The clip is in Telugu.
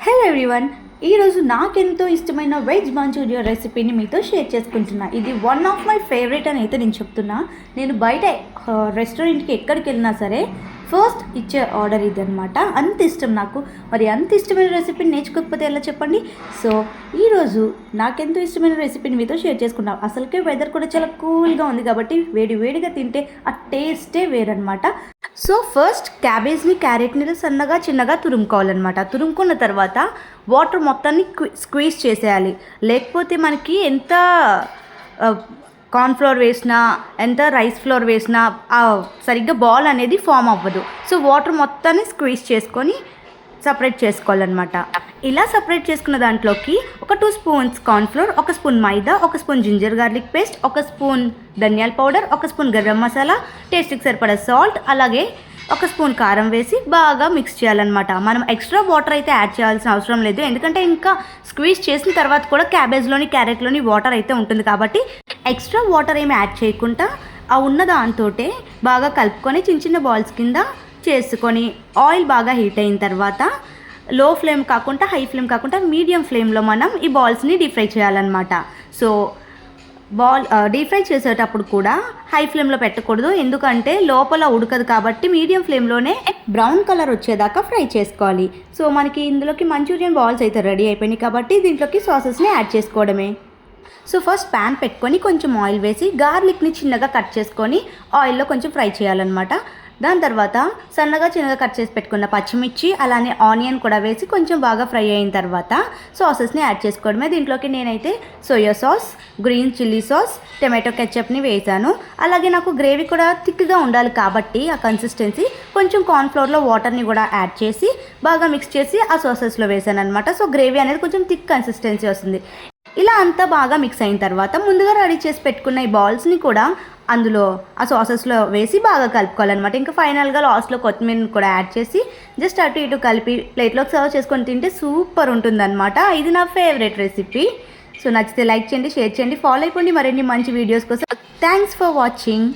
హలో ఎవ్రీవన్, ఈరోజు నాకెంతో ఇష్టమైన వెజ్ మంచూరియా రెసిపీని మీతో షేర్ చేసుకుంటున్నా. ఇది వన్ ఆఫ్ మై ఫేవరెట్ అని అయితే నేను చెప్తున్నా. నేను బయట రెస్టారెంట్కి ఎక్కడికి వెళ్ళినా సరే ఫస్ట్ ఇచ్చే ఆర్డర్ ఇది అనమాట. అంత ఇష్టం నాకు. మరి అంత ఇష్టమైన రెసిపీని నేర్చుకోకపోతే ఎలా చెప్పండి. సో ఈరోజు నాకెంతో ఇష్టమైన రెసిపీని మీతో షేర్ చేసుకున్నాం. అసలుకే వెదర్ కూడా చాలా కూల్గా ఉంది కాబట్టి వేడి వేడిగా తింటే ఆ టేస్టే వేరనమాట. సో ఫస్ట్ క్యాబేజ్ని క్యారెట్ని సన్నగా చిన్నగా తురుముకోవాలన్నమాట. తురుముకున్న తర్వాత వాటర్ మొత్తాన్ని స్క్వీజ్ చేసేయాలి. లేకపోతే మనకి ఎంత కార్న్ఫ్లోర్ వేసినా ఎంత రైస్ ఫ్లోర్ వేసినా సరిగ్గా బాల్ అనేది ఫామ్ అవ్వదు. సో వాటర్ మొత్తాన్ని స్క్వీజ్ చేసుకొని సపరేట్ చేసుకోవాలన్నమాట. ఇలా సపరేట్ చేసుకున్న దాంట్లోకి ఒక 2 spoons cornflour, 1 spoon maida, 1 spoon ginger garlic paste, 1 spoon ధనియాల పౌడర్, 1 స్పూన్ గరం మసాలా, టేస్ట్కి సరిపడా సాల్ట్, అలాగే 1 స్పూన్ కారం వేసి బాగా మిక్స్ చేయాలన్నమాట. మనం ఎక్స్ట్రా వాటర్ అయితే యాడ్ చేయాల్సిన అవసరం లేదు, ఎందుకంటే ఇంకా స్క్వీజ్ చేసిన తర్వాత కూడా క్యాబేజ్లోని క్యారెట్లోని వాటర్ అయితే ఉంటుంది కాబట్టి ఎక్స్ట్రా వాటర్ ఏమి యాడ్ చేయకుండా ఆ ఉన్న దాంతో బాగా కలుపుకొని చిన్న చిన్న బాల్స్ కింద చేసుకొని ఆయిల్ బాగా హీట్ అయిన తర్వాత లో ఫ్లేమ్ కాకుండా హై ఫ్లేమ్ కాకుండా మీడియం ఫ్లేమ్లో మనం ఈ బాల్స్ని డీప్ ఫ్రై చేయాలన్నమాట. సో డీప్ ఫ్రై చేసేటప్పుడు కూడా హై ఫ్లేమ్లో పెట్టకూడదు, ఎందుకంటే లోపల ఉడకదు కాబట్టి మీడియం ఫ్లేమ్లోనే బ్రౌన్ కలర్ వచ్చేదాకా ఫ్రై చేసుకోవాలి. సో మనకి ఇందులోకి మంచూరియన్ బాల్స్ అయితే రెడీ అయిపోయినాయి కాబట్టి దీంట్లోకి సాసెస్ని యాడ్ చేసుకోవడమే. సో ఫస్ట్ ప్యాన్ పెట్టుకొని కొంచెం ఆయిల్ వేసి గార్లిక్ని చిన్నగా కట్ చేసుకొని ఆయిల్లో కొంచెం ఫ్రై చేయాలన్నమాట. దాని తర్వాత సన్నగా చిన్నగా కట్ చేసి పెట్టుకున్న పచ్చిమిర్చి అలానే ఆనియన్ కూడా వేసి కొంచెం బాగా ఫ్రై అయిన తర్వాత సాసెస్ని యాడ్ చేసుకోవడమే. దీంట్లోకి నేనైతే soya sauce, green chilli sauce, tomato కెచప్ని వేసాను. అలాగే నాకు గ్రేవీ కూడా థిక్గా ఉండాలి కాబట్టి ఆ కన్సిస్టెన్సీ కొంచెం కార్న్ఫ్లోర్లో వాటర్ని కూడా యాడ్ చేసి బాగా మిక్స్ చేసి ఆ సాసెస్లో వేసాను అనమాట. సో గ్రేవీ అనేది కొంచెం థిక్ కన్సిస్టెన్సీ వస్తుంది. ఇలా అంతా బాగా మిక్స్ అయిన తర్వాత ముందుగా రెడీ చేసి పెట్టుకున్న ఈ బాల్స్ని కూడా అందులో ఆ సాసెస్లో వేసి బాగా కలుపుకోవాలన్నమాట. ఇంకా ఫైనల్గా లాస్ట్లో కొత్తిమీరని కూడా యాడ్ చేసి జస్ట్ అటు ఇటు కలిపి ప్లేట్లోకి సర్వ్ చేసుకొని తింటే సూపర్ ఉంటుందన్నమాట. ఇది నా ఫేవరెట్ రెసిపీ. సో నచ్చితే లైక్ చేయండి, షేర్ చేయండి, ఫాలో అయిపోండి మరిన్ని మంచి వీడియోస్ కోసం. Thanks for watching.